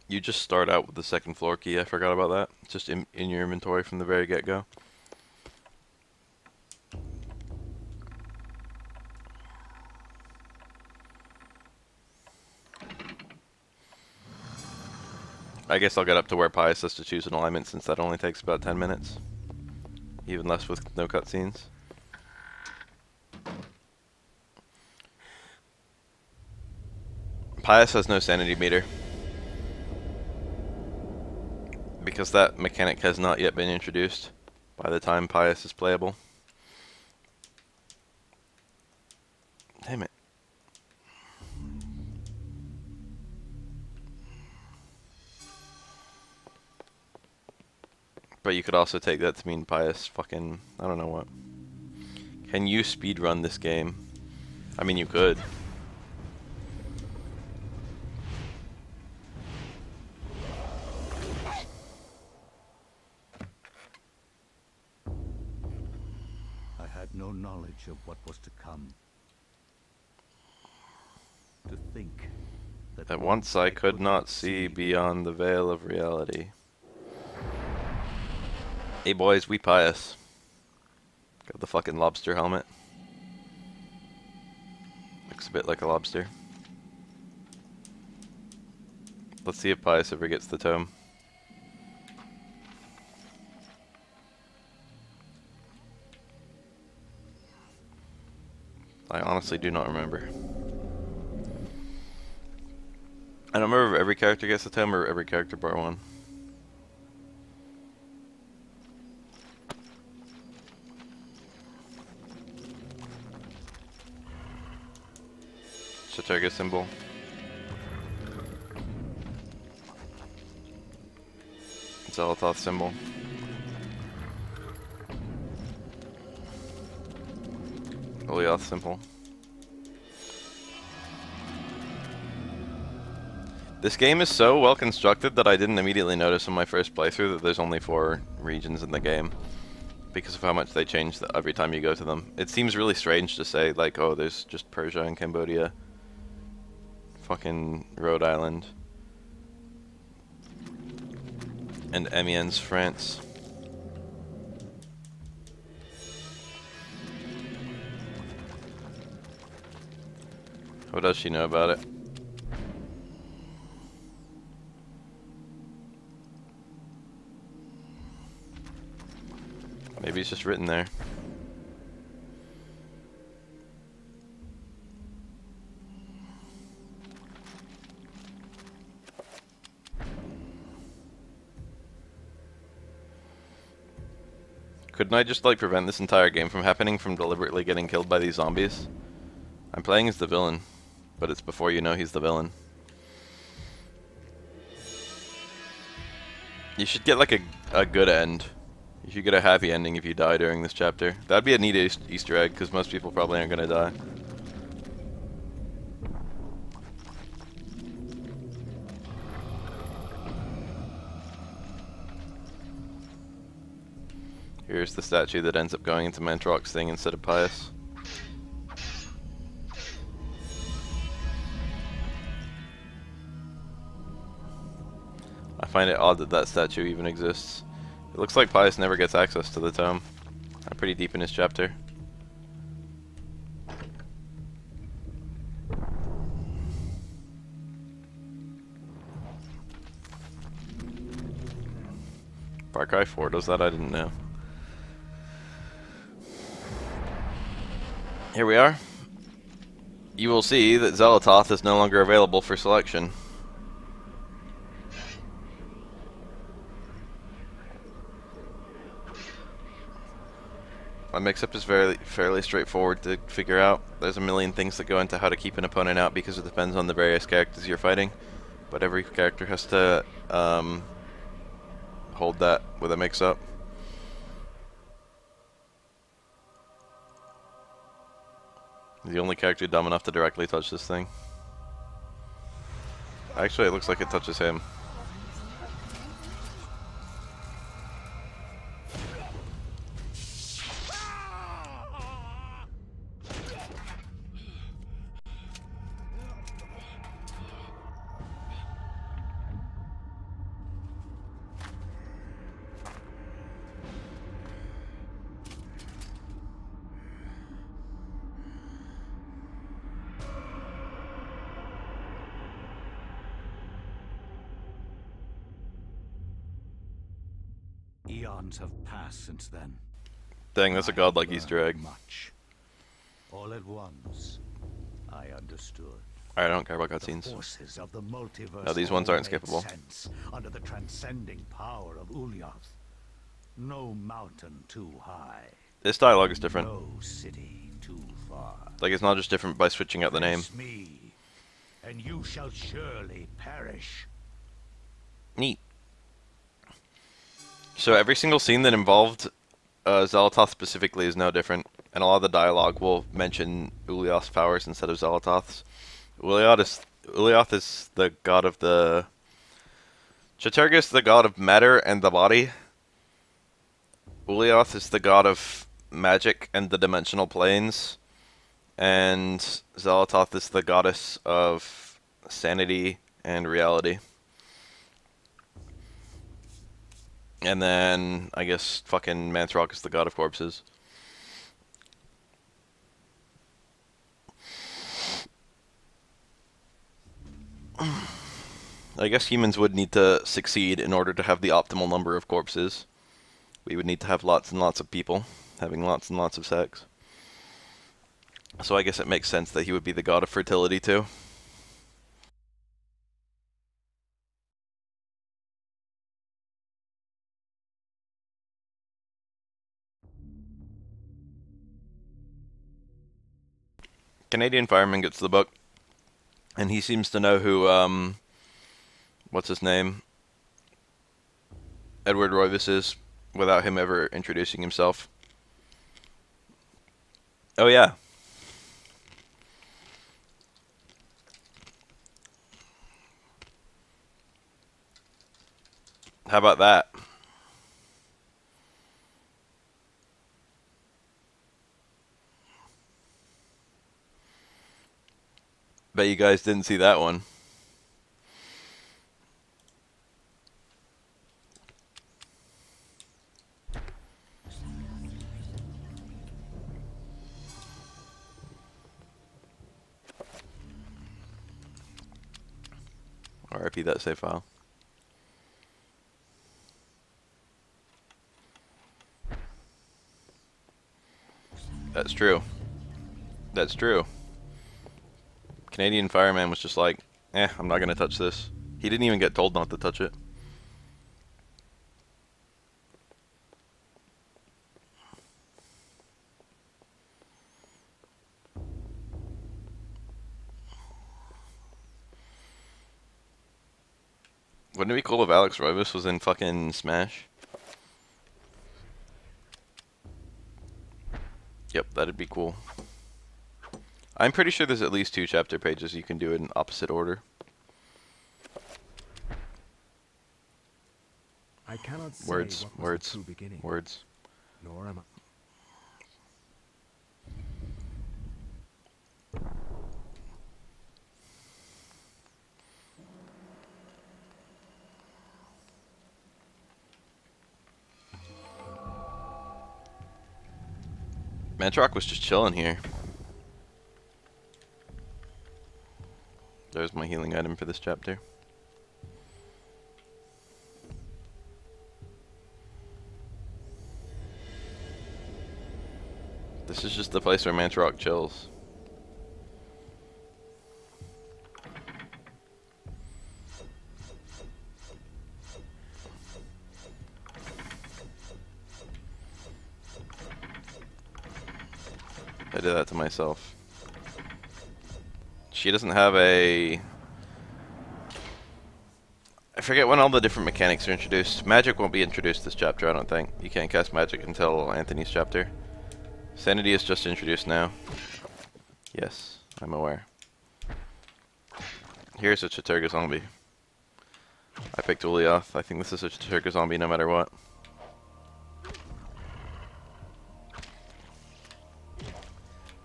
Speaker 1: You just start out with the second floor key, I forgot about that. It's just in your inventory from the very get-go. I guess I'll get up to where Pius has to choose an alignment since that only takes about 10 minutes. Even less with no cutscenes. Pius has no sanity meter. Because that mechanic has not yet been introduced by the time Pius is playable. Damn it. But you could also take that to mean Pius fucking... I don't know what. Can you speedrun this game? I mean, you could.
Speaker 4: I had no knowledge of what was to come. To think
Speaker 1: that once I could not see beyond the veil of reality. Hey boys, we Pius. Got the fucking lobster helmet. Looks a bit like a lobster. Let's see if Pius ever gets the tome. I honestly do not remember. I don't remember if every character gets the tome or every character bar one. Shaturga symbol. Zelatoth symbol. Olioth symbol. This game is so well constructed that I didn't immediately notice in my first playthrough that there's only 4 regions in the game, because of how much they change every time you go to them. It seems really strange to say, like, oh, there's just Persia and Cambodia. Fucking Rhode Island. And Amiens, France. What does she know about it? Maybe it's just written there. Couldn't I just, like, prevent this entire game from happening from deliberately getting killed by these zombies? I'm playing as the villain, but it's before you know he's the villain. You should get, like, a good end. You should get a happy ending if you die during this chapter. That'd be a neat Easter egg, because most people probably aren't gonna die. Here's the statue that ends up going into Mantrok's thing instead of Pius. I find it odd that that statue even exists. It looks like Pius never gets access to the tome. I'm pretty deep in his chapter. Far Cry 4 does that? I didn't know. Here we are. You will see that Xelatoth is no longer available for selection. My mix-up is fairly straightforward to figure out. There's a million things that go into how to keep an opponent out because it depends on the various characters you're fighting. But every character has to hold that with a mix-up. The only character dumb enough to directly touch this thing. Actually, it looks like it touches him.
Speaker 4: Eons have passed since then.
Speaker 1: Dang, that's a godlike Easter egg.
Speaker 4: Much. All at once, I understood.
Speaker 1: I don't care about
Speaker 4: The
Speaker 1: cutscenes.
Speaker 4: forces of the multiverse.
Speaker 1: No, these ones aren't
Speaker 4: all made
Speaker 1: skippable.
Speaker 4: sense under the transcending power of Ulyaoth. No mountain too high.
Speaker 1: This dialogue is different.
Speaker 4: No city too far.
Speaker 1: Like, it's not just different by switching out the name.
Speaker 4: Face me, and you shall surely perish.
Speaker 1: Neat. So every single scene that involved Xelatoth specifically is no different, and a lot of the dialogue will mention Ulyaoth's powers instead of Xelatoth's. Ulyaoth is the god of the... Chattur'gis, the god of matter and the body. Ulyaoth is the god of magic and the dimensional planes. And Xelatoth is the goddess of sanity and reality. And then, I guess, fucking Mantrok is the god of corpses. I guess humans would need to succeed in order to have the optimal number of corpses. We would need to have lots and lots of people having lots and lots of sex. So I guess it makes sense that he would be the god of fertility too. Canadian fireman gets the book, and he seems to know who, what's his name? Edward Roivas is, without him ever introducing himself. Oh yeah. How about that? Bet you guys didn't see that one. RIP that save file. That's true. That's true. Canadian fireman was just like, I'm not gonna touch this. He didn't even get told not to touch it. Wouldn't it be cool if Alex Roivas was in fucking Smash? Yep, that'd be cool. I'm pretty sure there's at least 2 chapter pages you can do it in opposite order.
Speaker 3: I cannot say
Speaker 1: Words,
Speaker 3: what was
Speaker 1: words,
Speaker 3: the true beginning,
Speaker 1: words.
Speaker 3: nor am I.
Speaker 1: Mantrock was just chilling here. There's my healing item for this chapter. This is just the place where Mantrock chills. I did that to myself. She doesn't have a... I forget when all the different mechanics are introduced. Magic won't be introduced this chapter, I don't think. You can't cast magic until Anthony's chapter. Sanity is just introduced now. Yes, I'm aware. Here's a Chaturga zombie. I picked Ulyaoth. I think this is a Chaturga zombie no matter what.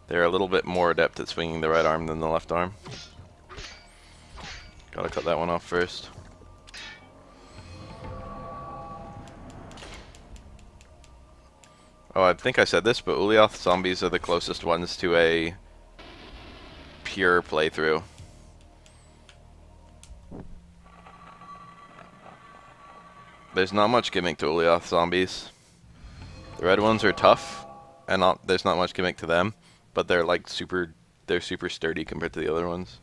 Speaker 1: They're a little bit more adept at swinging the right arm than the left arm. Gotta cut that one off first. Oh, I think I said this, but Ulyaoth zombies are the closest ones to a pure playthrough. There's not much gimmick to Ulyaoth zombies. The red ones are tough, and there's not much gimmick to them, but they're like super sturdy compared to the other ones.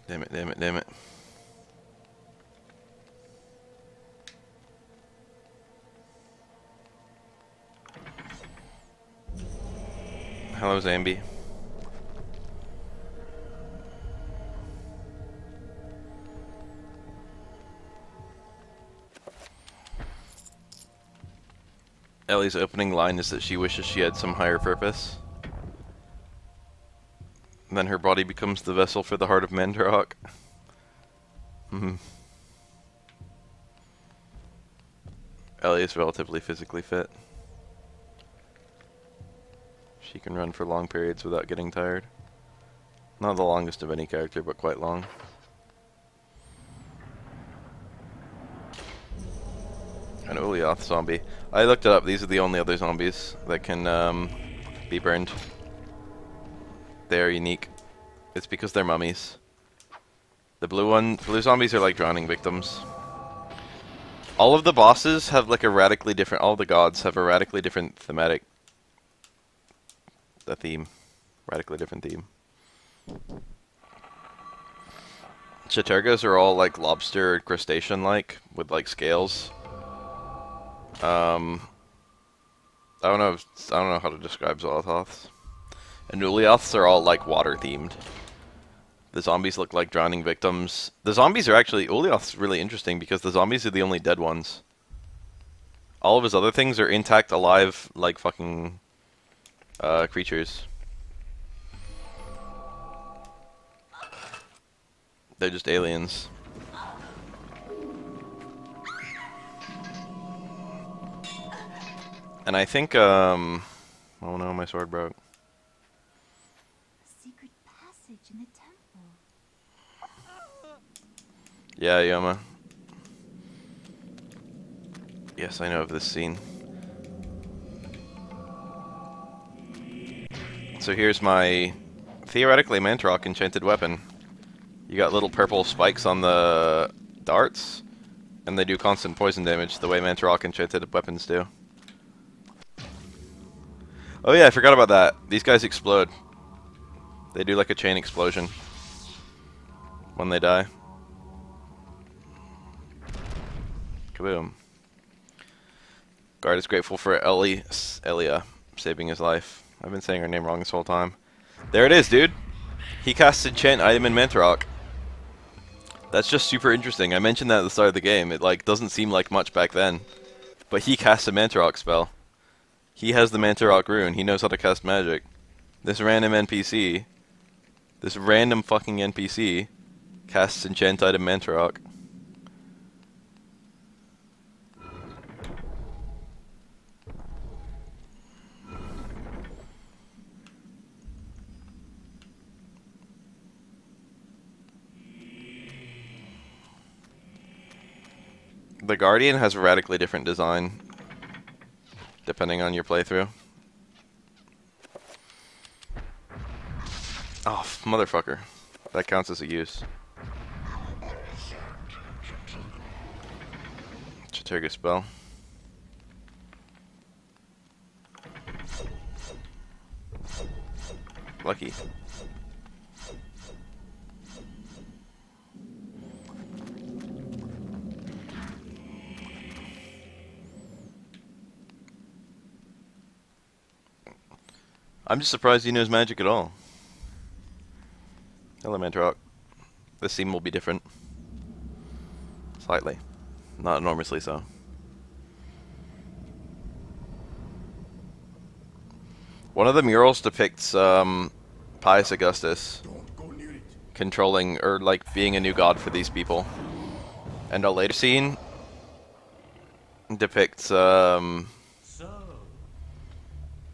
Speaker 1: Damn it, damn it, damn it. Hello, Zambi. Ellie's opening line is that she wishes she had some higher purpose. And then her body becomes the vessel for the heart of Mandarok. Ellie is relatively physically fit. She can run for long periods without getting tired. Not the longest of any character, but quite long. An Ulyaoth zombie. I looked it up. These are the only other zombies that can be burned. They are unique. It's because they're mummies. The blue zombies are like drowning victims. All of the bosses have like a radically different. All the gods have a radically different thematic. The theme, radically different theme. Chaturgas are all like lobster crustacean-like with like scales. I don't know how to describe Zolotoths. And Ulyaoths are all like water themed. The zombies look like drowning victims. The zombies are actually Ulyaoth's really interesting because the zombies are the only dead ones. All of his other things are intact, alive, like fucking creatures. They're just aliens. And I think, oh no, my sword broke.
Speaker 7: A secret passage in the temple.
Speaker 1: Yeah, Yoma. Yes, I know of this scene. So here's my, theoretically, Mantarok enchanted weapon. You got little purple spikes on the darts, and they do constant poison damage, the way Mantarok enchanted weapons do. Oh yeah, I forgot about that. These guys explode. They do like a chain explosion when they die. Kaboom. Guard is grateful for Elia saving his life. I've been saying her name wrong this whole time. There it is, dude. He casts enchant item in Mantarok. That's just super interesting. I mentioned that at the start of the game. It like doesn't seem like much back then, but he casts a Mantarok spell. He has the Mantarok rune. He knows how to cast magic. This random NPC, this random fucking NPC, casts enchant item Mantarok. The Guardian has a radically different design, depending on your playthrough. Oh, motherfucker. That counts as a use. Chaturga spell. Lucky. I'm just surprised he knows magic at all. Hello, Mantarok. This scene will be different. Slightly. Not enormously so. One of the murals depicts Pius Augustus controlling, or like being a new god for these people. And a later scene depicts
Speaker 4: So,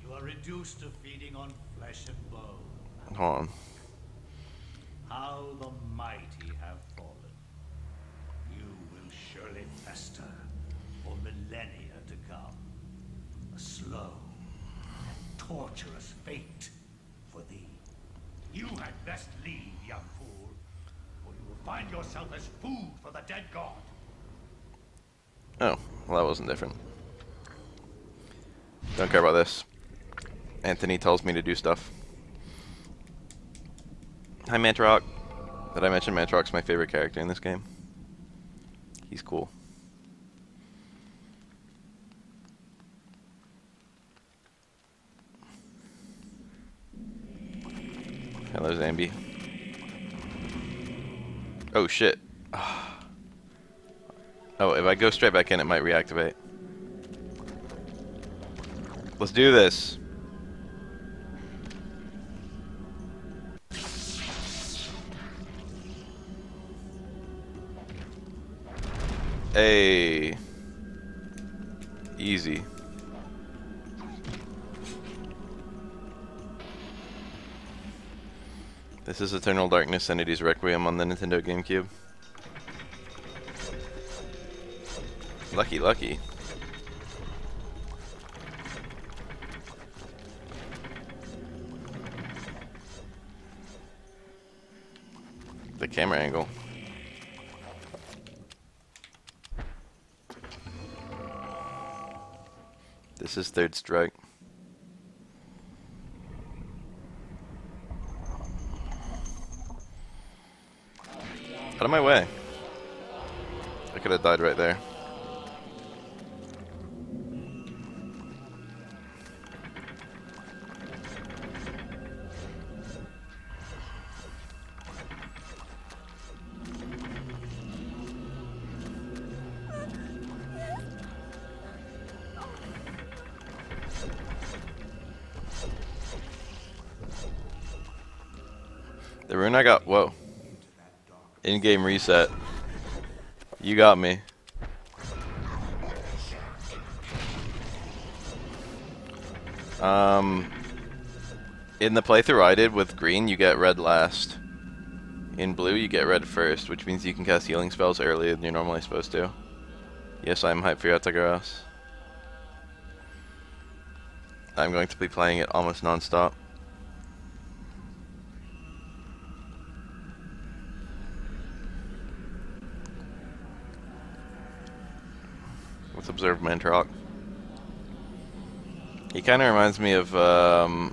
Speaker 4: you are reduced to feeding on flesh and bone.
Speaker 1: hold on.
Speaker 4: How the mighty have fallen. You will surely fester for millennia to come. A slow and torturous fate for thee. You had best leave, young fool, or you will find yourself as food for the dead god.
Speaker 1: Oh, well that wasn't different. Don't care about this. Anthony tells me to do stuff. Hi, Mantarok. Did I mention Mantarok's my favorite character in this game? He's cool. Hello, Zambi. Oh, shit. Oh, if I go straight back in, it might reactivate. Let's do this. Hey. Easy. This is Eternal Darkness Entity's Requiem on the Nintendo GameCube. Lucky, lucky. The camera angle. This is Third Strike. Out of my way. I could have died right there. The rune I got, whoa. In-game reset. You got me. In the playthrough I did with green, you get red last. In blue, you get red first, which means you can cast healing spells earlier than you're normally supposed to. Yes, I'm hyped for Yatagarasu. I'm going to be playing it almost non-stop. Let's observe Mantarok. He kind of reminds me of, oh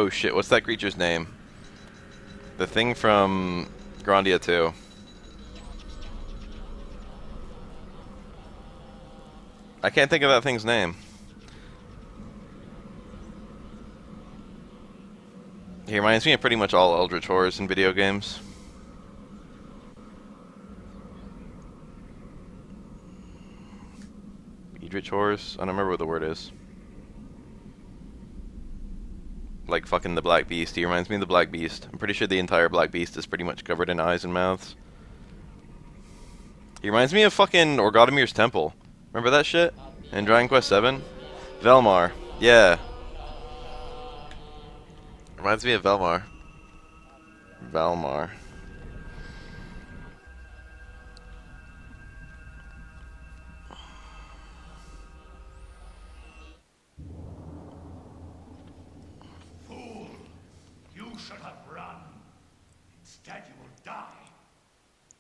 Speaker 1: shit, what's that creature's name? The thing from Grandia 2. I can't think of that thing's name. He reminds me of pretty much all Eldritch Horrors in video games. Eldritch Horrors? I don't remember what the word is. Like fucking the Black Beast. He reminds me of the Black Beast. I'm pretty sure the entire Black Beast is pretty much covered in eyes and mouths. He reminds me of fucking Orgodamir's Temple. Remember that shit? In Dragon Quest VII? Velmar. Yeah. Reminds me of Velmar. Valmar.
Speaker 4: Fool! You should have run. Instead you will die.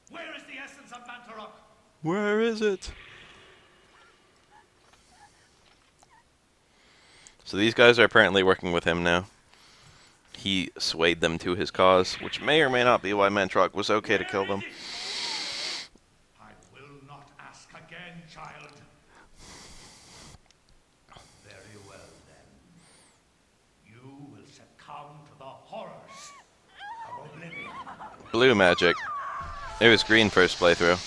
Speaker 4: Where is the essence of Mantarok?
Speaker 1: Where is it? So these guys are apparently working with him now. He swayed them to his cause, which may or may not be why Mantarok was okay to kill them.
Speaker 4: I will not ask again, child. Very well, then. You will succumb to the horrors of oblivion.
Speaker 1: Blue magic. It was green first playthrough.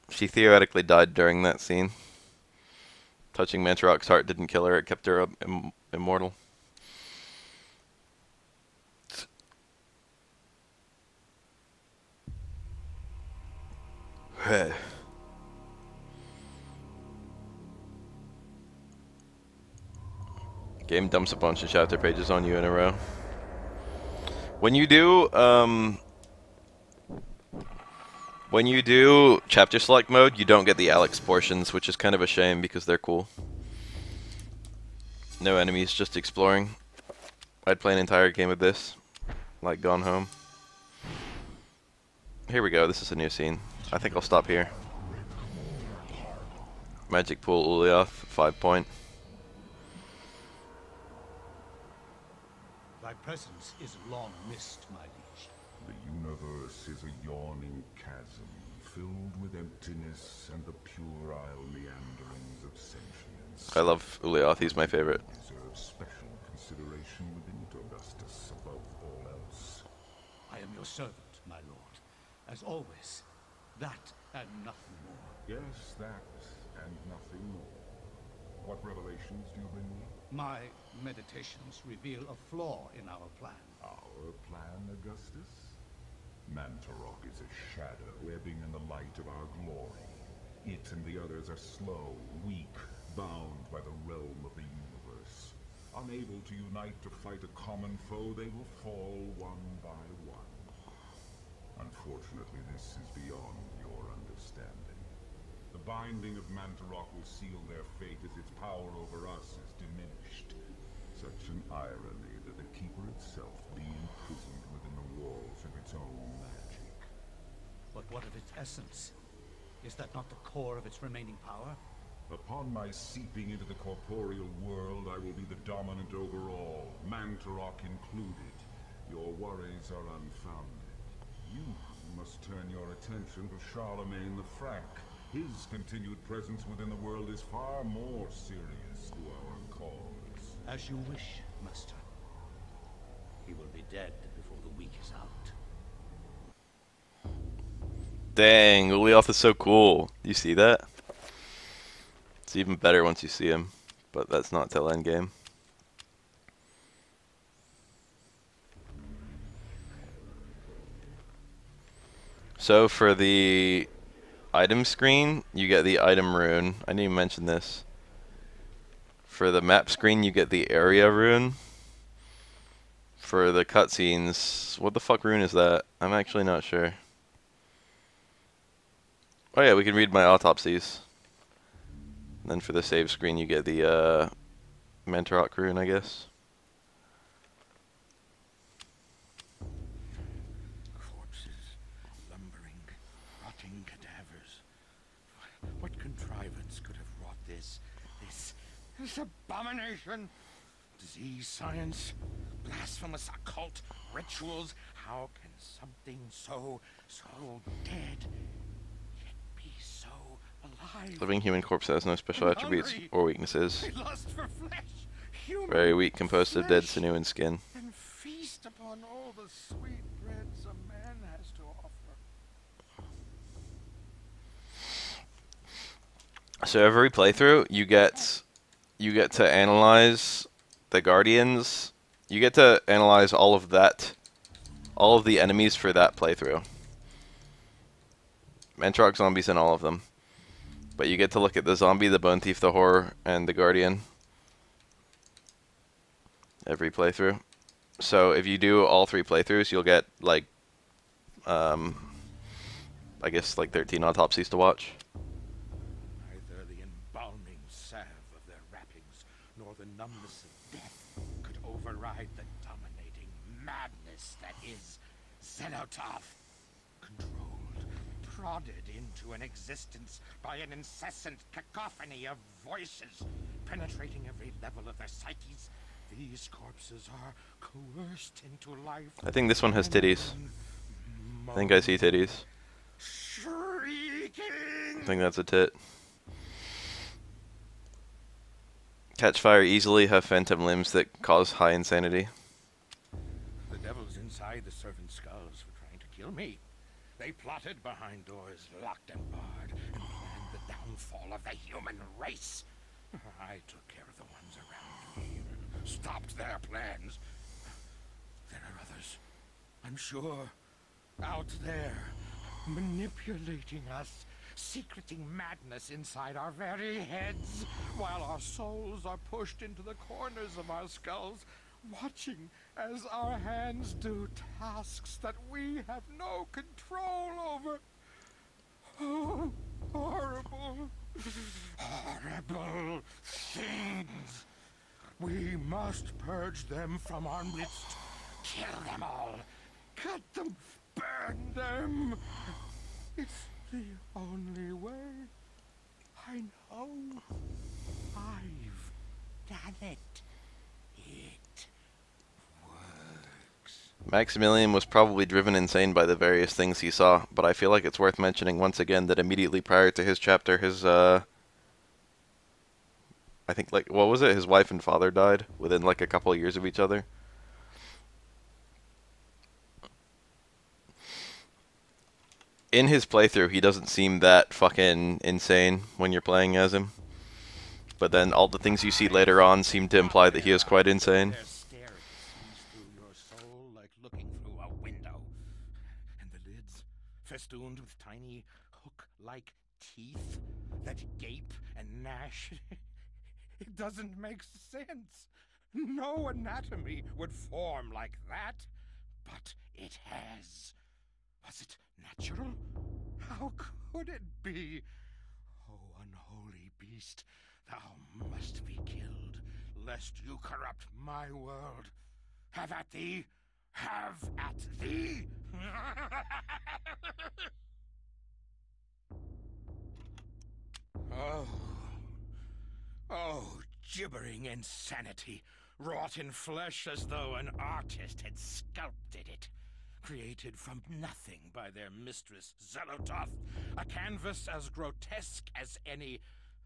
Speaker 1: She theoretically died during that scene. Touching Mantarok's heart didn't kill her, it kept her immortal. Game dumps a bunch of chapter pages on you in a row. When you do chapter select mode, you don't get the Alex portions, which is kind of a shame because they're cool. No enemies, just exploring. I'd play an entire game of this, like Gone Home. Here we go, this is a new scene. I think I'll stop here. Magic Pool Ulyaoth, 5 point.
Speaker 4: Thy presence is long missed, my liege.
Speaker 8: The universe is a yawning chasm, filled with emptiness and the puerile meanderings of sentience.
Speaker 1: I love Ulyaoth, he's my favorite.
Speaker 8: Deserves special consideration within it, Augustus, above all else.
Speaker 4: I am your servant, my lord. As always, that and nothing more.
Speaker 8: Yes, that and nothing more. What revelations do you bring me?
Speaker 4: My meditations reveal a flaw in our plan.
Speaker 8: Our plan, Augustus? Mantarok is a shadow ebbing in the light of our glory. It and the others are slow, weak, bound by the realm of the universe. Unable to unite to fight a common foe, they will fall one by one. Unfortunately, this is beyond your understanding. The binding of Mantarok will seal their fate as its power over us is diminished. Such an irony that the Keeper itself be imprisoned within the walls of its own magic.
Speaker 4: But what of its essence? Is that not the core of its remaining power?
Speaker 8: Upon my seeping into the corporeal world, I will be the dominant over all, Mantarok included. Your worries are unfounded. You must turn your attention to Charlemagne the Frank. His continued presence within the world is far more serious to our cause.
Speaker 4: As you wish, master. He will be dead before the week is out.
Speaker 1: Dang, Ulyaoth is so cool. You see that? It's even better once you see him. but that's not till endgame. So for the item screen, you get the item rune. I didn't even mention this. For the map screen, you get the area rune. For the cutscenes, what the fuck rune is that? I'm actually not sure. Oh yeah, we can read my autopsies. And then for the save screen, you get the Mentorok rune, I guess.
Speaker 4: Corpses, lumbering, rotting cadavers. What contrivance could have wrought this abomination? Disease, science, blasphemous occult rituals. How can something so dead yet be so alive?
Speaker 1: Living human corpse has no special attributes or weaknesses.
Speaker 4: They lust for flesh, human
Speaker 1: Very weak, composed of dead
Speaker 4: flesh,
Speaker 1: sinew and skin.
Speaker 4: and feast upon all the sweet breads a man has to offer.
Speaker 1: So every playthrough, you get to analyze the guardians. You get to analyze all of the enemies for that playthrough. Mentorok zombies and all of them. But you get to look at the zombie, the bone thief, the horror, and the guardian every playthrough. So if you do all 3 playthroughs, you'll get like I guess like 13 autopsies to watch.
Speaker 4: Neither the embalming salve of their wrappings nor the numbness of death could override the dominating madness that is Xenotaph. Controlled, prodded into an existence by an incessant cacophony of voices, penetrating every level of their psyches, these corpses are coerced into life.
Speaker 1: I think this one has titties. I think I see titties.
Speaker 4: Shrieking.
Speaker 1: I think that's a tit. Catch fire easily, have phantom limbs that cause high insanity.
Speaker 4: The devils inside the servant skulls were trying to kill me. They plotted behind doors locked and barred and planned the downfall of the human race. I took care of the ones around me, stopped their plans. There are others, I'm sure, out there, manipulating us, secreting madness inside our very heads, while our souls are pushed into the corners of our skulls, watching as our hands do tasks that we have no control over. Oh, horrible, horrible things. We must purge them from our midst. Kill them all. Cut them. Burn them. It's the only way. I know. I've done it. It works.
Speaker 1: Maximilian was probably driven insane by the various things he saw, but I feel like it's worth mentioning once again that immediately prior to his chapter, his, I think, like, what was it? His wife and father died within, like, a couple of years of each other. In his playthrough, he doesn't seem that fucking insane when you're playing as him. But then all the things you see later on seem to imply that he is quite insane.
Speaker 4: Their stare sees through your soul like looking through a window. And the lids, festooned with tiny hook-like teeth that gape and gnash. It doesn't make sense. No anatomy would form like that. But it has. Was it natural? How could it be? Oh, unholy beast, thou must be killed, lest you corrupt my world. Have at thee! Have at thee! Oh, gibbering insanity, wrought in flesh as though an artist had sculpted it. Created from nothing by their mistress, Xenotaph, a canvas as grotesque as any.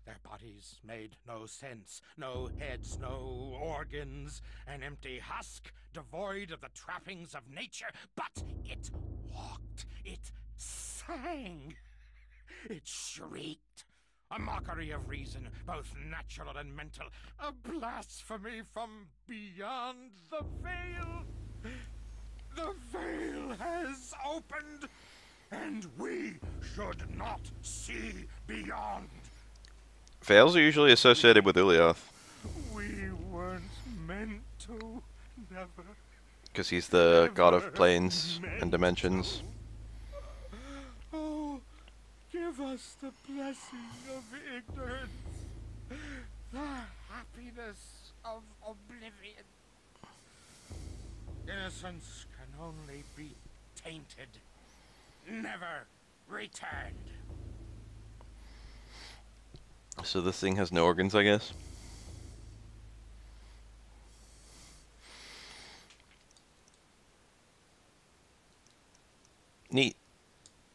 Speaker 4: Their bodies made no sense, no heads, no organs, an empty husk, devoid of the trappings of nature, but it walked, it sang, it shrieked.
Speaker 2: A mockery of reason, both natural and mental. A blasphemy from beyond the veil. The veil has opened, and we should not see beyond.
Speaker 1: Veils are usually associated with Ulyaoth.
Speaker 2: We weren't meant to. Never.
Speaker 1: Because he's the god of planes and dimensions.
Speaker 2: Oh, give us the blessing of ignorance. The happiness of oblivion. Innocence can only be tainted, never returned.
Speaker 1: So this thing has no organs, I guess. Neat.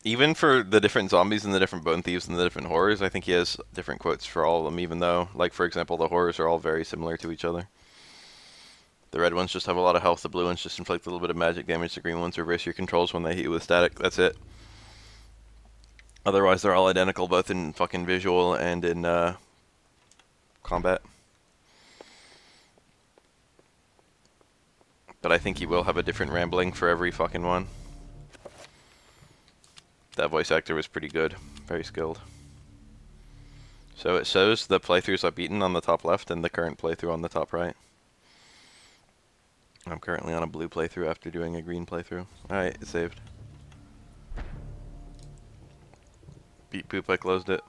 Speaker 1: Even for the different zombies and the different bone thieves and the different horrors, I think he has different quotes for all of them, even though, like, for example, the horrors are all very similar to each other. The red ones just have a lot of health, the blue ones just inflict a little bit of magic damage, the green ones reverse your controls when they hit you with static, that's it. Otherwise, they're all identical, both in fucking visual and in, combat. But I think he will have a different rambling for every fucking one. That voice actor was pretty good. Very skilled. So it shows the playthroughs I've beaten on the top left and the current playthrough on the top right. I'm currently on a blue playthrough after doing a green playthrough. Alright, it saved. Beat poop, I closed it.